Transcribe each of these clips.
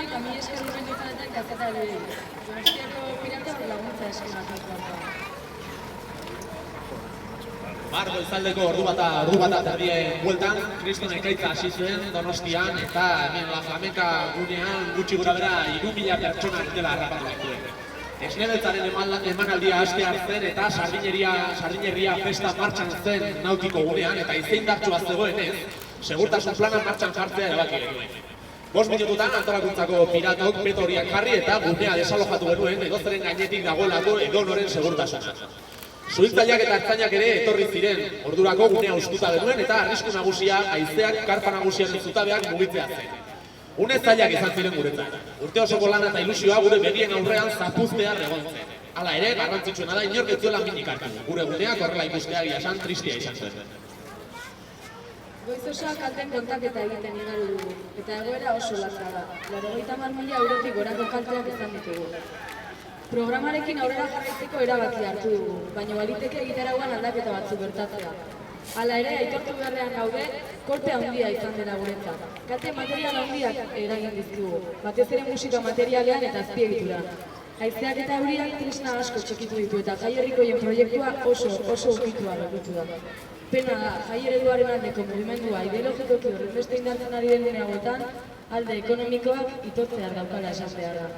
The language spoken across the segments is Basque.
eta mi esker urrendu izanetan kazetari. Donostiako pirata laguntza eskenatu izan. Goizaldeko ordu bata terdien bueltan, Kriston ekaitza hasi zuen Donostian eta hemen La Flamenca gunean gutxi gura bera 3.000 pertsona dela harrapatu dituen. Esnebeltzaren emanaldia haste hartzen eta Sardinierria festa martxan zen nautiko gunean eta izendartsua zegoenez, segurtasun plana martxan jartzea erabaki genuen. 5 minututan antolakuntzako piratok peto horiak jarri eta gunea desalojatu genuen edozeren gainetik dagoelako edonoren segurtasuna. Suhiltzaileak eta ertzainak ere etorri ziren, ordurako gunea uztuta genuen eta arrisku nagusia haizeak karpa nagusiaren zutabeak mugitzea zen. Une zailak izan ziren guretzat. Urte osoko lana eta ilusioa gure begien aurrean zapuztea egontzen. Hala ere, garrantzitsuena da inork ez zuela minik hartu. Gure guneak horrela ikustea egia esan tristia izan zen. Goizosa kalten kontaketa egiten igaro dugu, eta egoera oso latza da. 80.000 eurotik gorako kalteak izan ditugu. Programarekin aurrera jarraitzeko erabaki hartu dugu, baina baliteke egitarauan aldaketa batzuk gertatzea. Hala ere, aitortu beharrean gaude, kolpe handia izan dela guretzat. Kalte material handiak eragin dizkigu, batez ere musika materialean eta azpiegituran. Haizeak eta euriak tresna asko txokitu ditu eta jaierrikoien proiektua oso ukitua gelditu da. Pena da, jaiereduaren aldeko mugimendua ideologikoki horrenbeste indartzen ari den hauetan, alde ekonomikoak itotzea daukala esan behar da.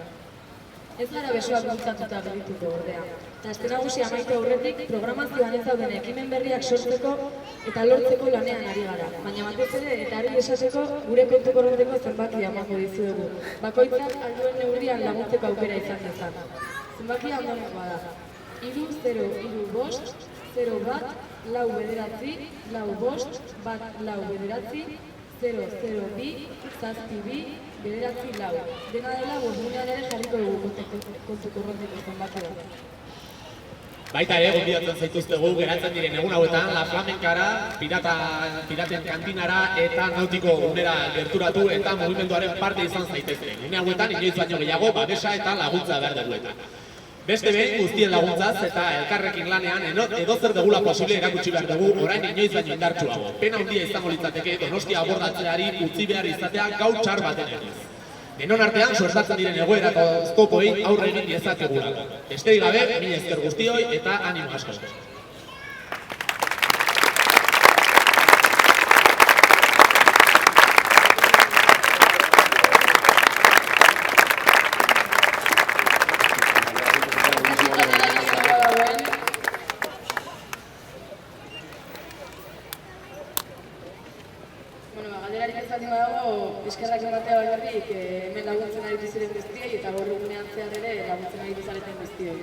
Ez gara besoak bultzatuta geldituko ordea. Eta azte nagusia amaitu aurretik, programazioan ez dauden ekimen berriak sortzeko eta lortzeko lanean ari gara. Baina batez ere eta ari esateko gure kontu korronteko zenbakia emango dizuegu. Bakoitzak alduen neurrian laguntzeko aukera izan dezan. Zenbakia ondorengoa da. 3-0-3-5 0-4-4-9-4-5-1-4-9 0-0-2-7-2 9-4 Dena dela, webgunean ere jarriko dugu kontu korronteko zenbakia. Baita ere, gonbidatzen zaituztegu geratzen diren egun hauetan, La Flamencara, piraten kantinara eta nautiko gunera gerturatu eta mugimenduaren parte izan zaitezte. Gune hauetan, inoiz baino gehiago, babesa eta laguntza behar duguetan. Beste behin guztien laguntzaz eta elkarrekin lanean edozer degula posible erakutsi behar dugu orain inoiz baino indartsuago. Pena handia izango litzateke Donostia abordatzeari utzi behar izatea gau txar baten egiz. Denon artean suertatzen diren egoerako oztopoei aurre egin diezakegulako. Besterik gabe, mila esker guztioi eta animo asko. Galderarik ez baldin badago, eskerrak ematea bakarrik hemen laguntzen ari ziren guztiei eta gaur egunean zehar ere laguntzen ari zareten guztioi.